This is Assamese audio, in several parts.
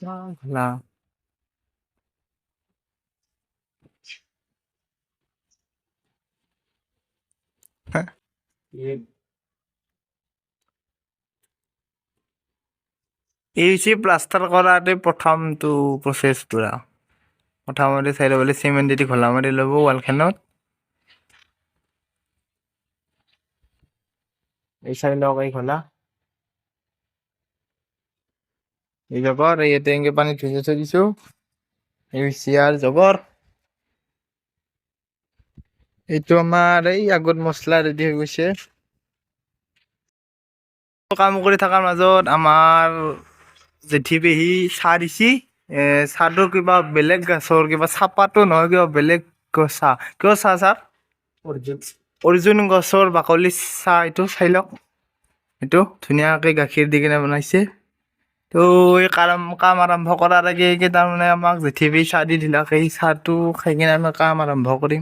ঘোলা এই যে প্লাষ্টাৰ কৰাতে প্ৰথমটো প্ৰচেছ পুৰা প্ৰথমতে চাই ল'বলৈ চিমেণ্ট দি ঘোলা মাৰি ল'ব ৱালখনত এই চাই লওক এই ঘোলা এই জগৰ এই ইয়াতে এনেকে পানীত ভিজাই থৈ দিছো এই চিয়াৰ জগৰ এইটো আমাৰ এই আগত মছলা ৰেডি হৈ গৈছে কাম কৰি থকাৰ মাজত আমাৰ জেঠি পেহী চাহ দিছি চাহটো কিবা বেলেগ গছৰ কিবা চাহপাতো নহয় কিবা বেলেগ চাহ কিয় চাহ ছাৰ অৰ্জুন গছৰ বাকলি চাহ এইটো চাই লওক এইটো ধুনীয়াকৈ গাখীৰ দি কিনে বনাইছে তো এই কাম আৰম্ভ কৰাৰ আগে তাৰমানে আমাক জেঠি পেহী চাহ দি দিলাক সেই চাহটো খাই কিনে আমি কাম আৰম্ভ কৰিম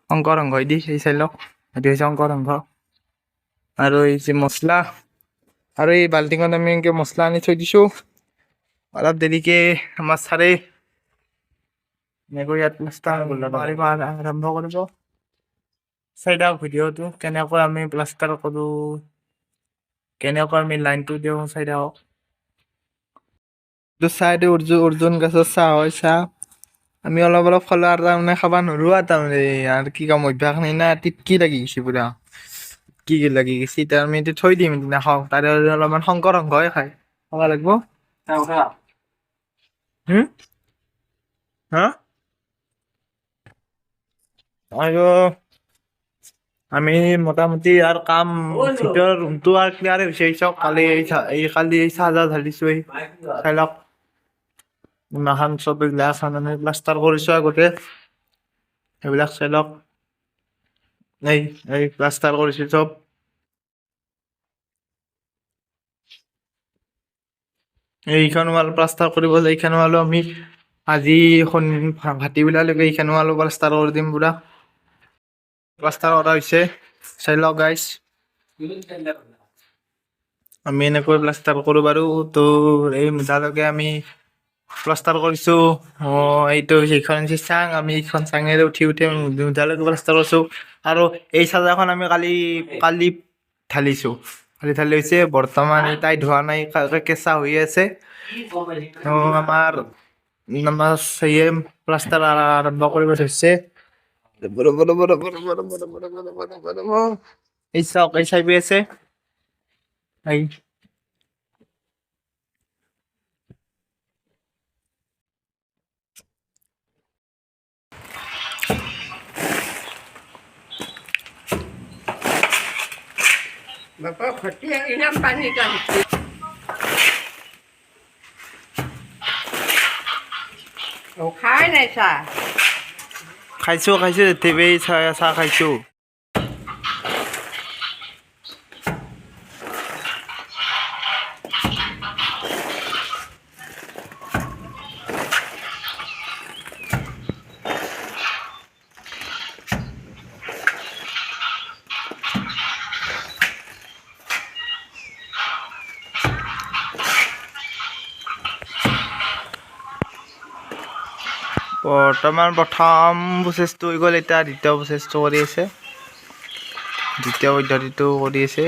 শংকৰ সংঘ দি সেই চাই লওক এইটো হৈছে শংকৰ সংঘ আৰু এই যে মছলা আৰু এই বাল্টিঙত আমি এনেকৈ মছলা আনি থৈ দিছোঁ অলপ দেৰিকে আমাৰ ছাৰে এনেকৈ ইয়াত প্লাষ্টাৰ মাৰিব আৰম্ভ কৰিব চাই দিয়ক ভিডিঅ'টো কেনেকৈ আমি প্লাষ্টাৰ কৰোঁ কেনেকৈ আমি লাইনটো দিওঁ চাই দিয়ক এইটো চাইডে অৰ্জুন গছৰ চাহ হয় চাহ আমি অলপ খালোঁ আৰু তাৰমানে খাব নোৱাৰোঁ আৰু তাৰমানে আৰু কি কাম অভ্যাস নাই না টিটকি লাগি গৈছে পুৰা কি লাগি গৈছে এতিয়া আমি এইটো থৈ দিম নাখাওঁ তাৰে অলপমান শংকৰ সংঘই খাই খাব লাগিব হা আৰু আমি মোটামুটি আৰু কাম ভিতৰৰ ৰুমটো আৰু ক্লিয়াৰে হৈছে চাওক কালি এই চাৰ্জাৰ ঢালিছোঁ চাই লওক ইমাখন চব এইবিলাক আমি প্লাষ্টাৰ কৰিছোঁ আগতে সেইবিলাক চাই লওক এই প্লাষ্টাৰ কৰিছোঁ চব এইখন ৱাল প্লাষ্টাৰ কৰিব যায় এইখন ৱালো আমি আজি ভাটিবিলালৈকে এইখন ৱালো প্লাষ্টাৰ কৰি দিম পুৰা প্লাষ্টাৰ কৰা হৈছে চাই লওক গাইজ আমি এনেকৈ প্লাষ্টাৰ কৰোঁ বাৰু তো এই মোজালৈকে আমি প্লাষ্টাৰ কৰিছোঁ এইটো সেইখন হৈছে চাং আমি এইখন চাঙেৰে উঠি মোজালৈকে প্লাষ্টাৰ কৰিছোঁ আৰু এই চাৰ্জাৰখন আমি কালি ঢালিছোঁ ঢালি হৈছে বৰ্তমান টাইট হোৱা নাই কেঁচা হৈ আছে আমাৰ প্লাষ্টাৰ আৰম্ভ কৰিব ধৰিছে এই চাওক এই চাই পাই আছে এই Bapak khotnya ini apa nih kan? Oh, khai này sao? খাইছোঁ TV চাহ খাইছোঁ বৰ্তমান প্ৰথম প্ৰচেছটো হৈ গ'ল এতিয়া দ্বিতীয় প্ৰচেছটো কৰি আছে দ্বিতীয় পদ্ধতিটো কৰি আছে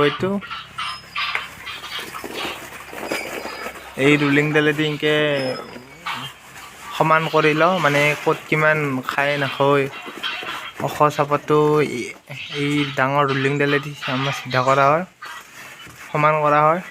এইটো এই ৰুলিংডালেদি এনেকৈ সমান কৰি লওঁ মানে ক'ত কিমান খাই নাখায় ওখ চাপাটো এই ডাঙৰ ৰুলিংডালেদি আমাৰ চিধা কৰা হয় সমান কৰা হয়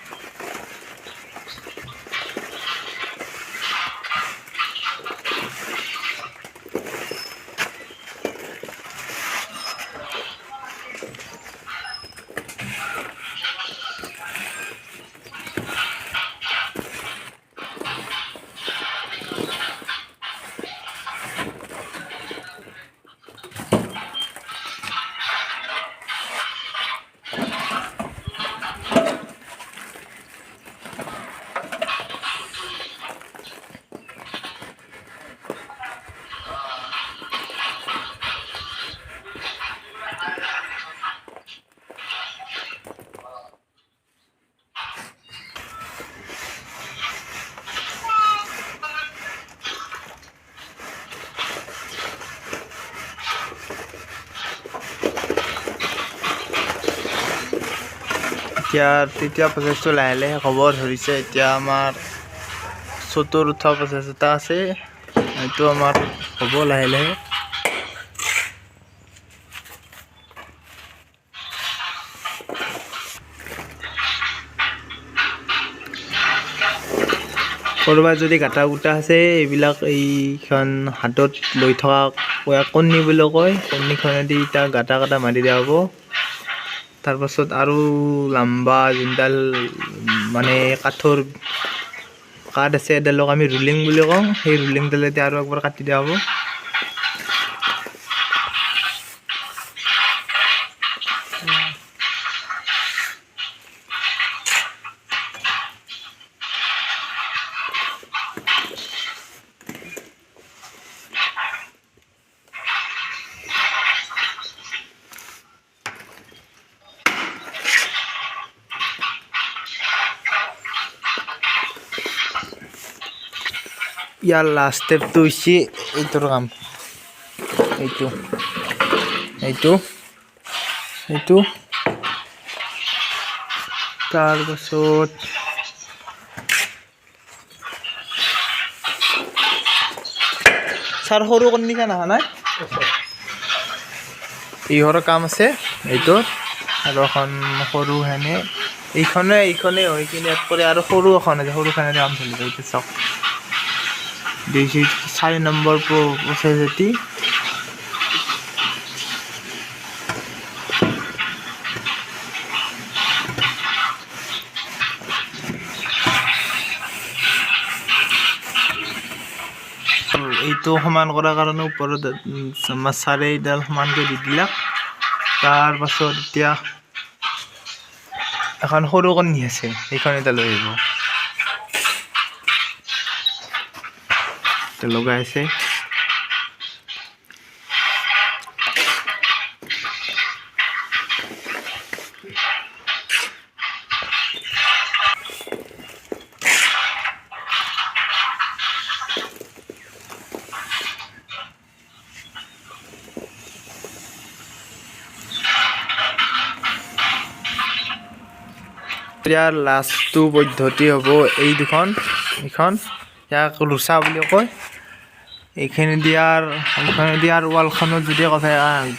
এতিয়া তৃতীয় প্ৰচেছটো লাহে লাহে হ'ব ধৰিছে। এতিয়া আমাৰ চতুৰ্থ প্ৰচেছ এটা আছে, এইটো আমাৰ হ'ব লাহে লাহে। ক'ৰবাত যদি গাঁটা গোটা আছে, এইবিলাক এইখন হাতত লৈ থকা কণী বুলি কয়, কণীখনেদি এতিয়া গাঁটা গাঁটা মাৰি দিয়া হ'ব। তাৰপাছত আৰু লাম্বা যোনডাল মানে কাঠৰ কাঠ আছে, এডালক আমি ৰুলিং বুলি কওঁ, সেই ৰুলিংডালেদি আৰু একবাৰ কাটি দিয়া হ'ব। ইয়াৰ লাষ্ট ষ্টেপটো হৈছে এইটোৰ কাম, এইটো এইটো এইটো তাৰপাছত ছাৰ সৰু কণীখন অহা নাই, ইহঁৰ কাম আছে এইটোত, আৰু এখন সৰু হেনে এইখনে হৈ কিনে ইয়াত কৰে, আৰু সৰু এখন আছে, সৰুখনেৰে কাম চলিব। এইটো চাওক 4 নম্বৰ প্ৰচেছ এটি। এইটো সমান কৰাৰ কাৰণে ওপৰত আমাৰ ছাৰে এইডাল সমানকৈ দি দিলাক। তাৰ পাছত এতিয়া এখন সৰু কণী আছে, সেইখন এটা লৈ আহিব, লগাই আছে। ইয়াৰ লাষ্টটো পদ্ধতি হ'ব এই দুখন, এইখন ইয়াক ৰুচা বুলি কয়। এইখিনি দিয়াৰ ৱালখনত যদি কথা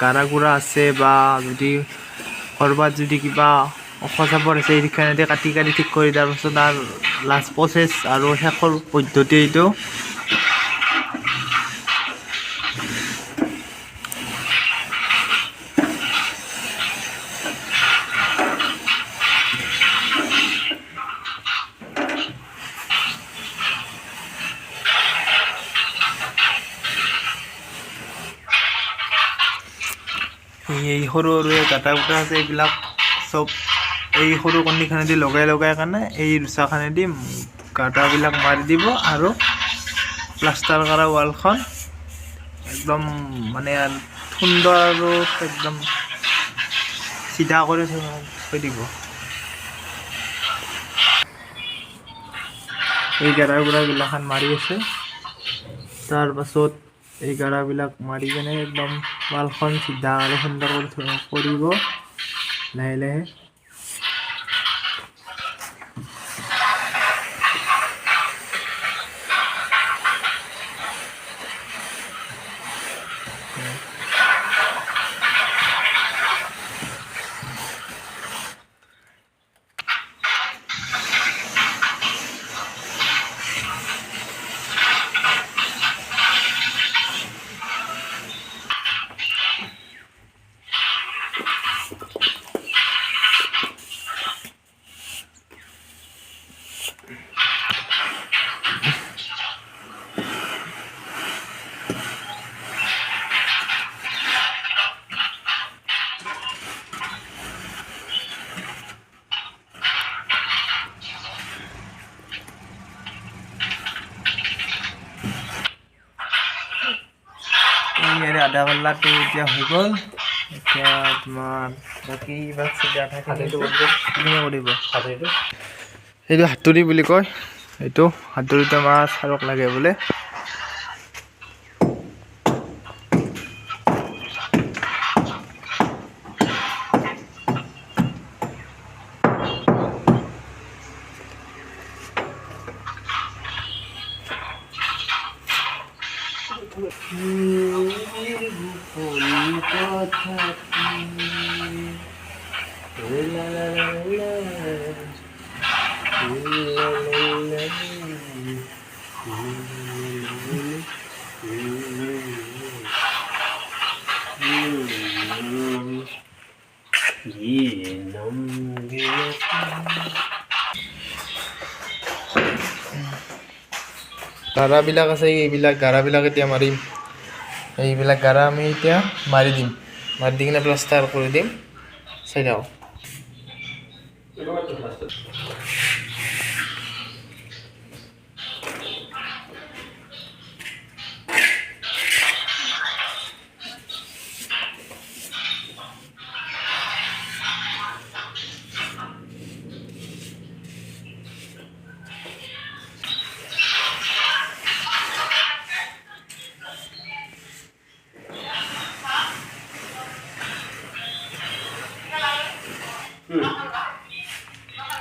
গাৰা গুড়া আছে, বা যদি ক'ৰবাত যদি কিবা অখচাপৰ আছে, এইখনেদি কাটি কাটি ঠিক কৰি দিয়াৰ পাছত আৰু লাষ্ট প্ৰচেছ আৰু শেষৰ পদ্ধতি এইটো। এই সৰু সৰু গাঁটা গোটা আছে, এইবিলাক চব এই সৰু কণীখনেদি লগাই কাৰণে এই ৰুচাখনেদি গাঁটাবিলাক মাৰি দিব, আৰু প্লাষ্টাৰ কৰা ৱালখন একদম মানে সুন্দৰ আৰু একদম চিধা কৰি থৈ দিব। এই গাঁটাবিলাখান মাৰি আছে, তাৰপাছত এই গাঁটাবিলাক মাৰি কেনে একদম ৱালখন চিধা আৰু সুন্দৰ কৰিব লাহে লাহে। আধা ঘণ্টাটো এতিয়া হৈ গ'ল। এতিয়া তোমাৰ বাকী কৰিব এইটো হাতুৰি বুলি কয়, এইটো হাতুৰিটো আমাৰ ছাৰক লাগে বোলে। গাৰাবিলাক আছে এইবিলাক গাৰাবিলাক এতিয়া মাৰিম এইবিলাক গাৰা আমি এতিয়া মাৰি দিম মাৰি দি কিনে প্লাষ্টাৰ কৰি দিম চাই যাওঁ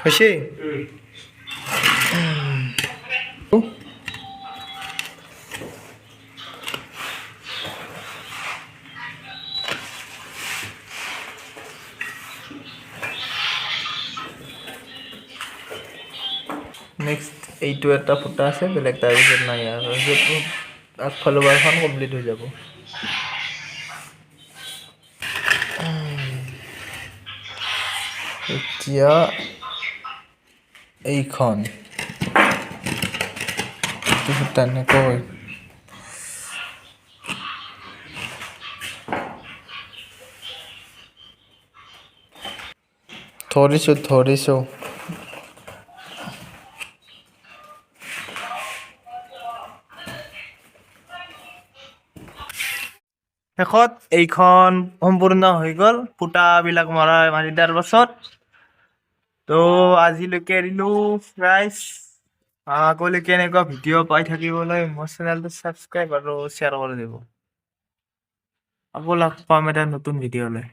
হৈছে নেক্সট এইটো এটা ফুটা আছে বেলেগ তাৰপিছত নাই আৰু আগফালৰ বাৰখন কমপ্লিট হৈ যাব এতিয়া এইখন এইটো ফুটা এনেকৈ ধৰিছোঁ শেষত এইখন সম্পূৰ্ণ হৈ গ'ল ফুটাবিলাক মাৰি দিয়াৰ পাছত তো আজিলৈকে এৰিলোঁ প্ৰাইজ আগলৈকে এনেকুৱা ভিডিঅ' পাই থাকিবলৈ মোৰ চেনেলটো ছাবস্ক্ৰাইব আৰু শ্বেয়াৰ কৰি দিব আকৌ লগ পাম এটা নতুন ভিডিঅ' লৈ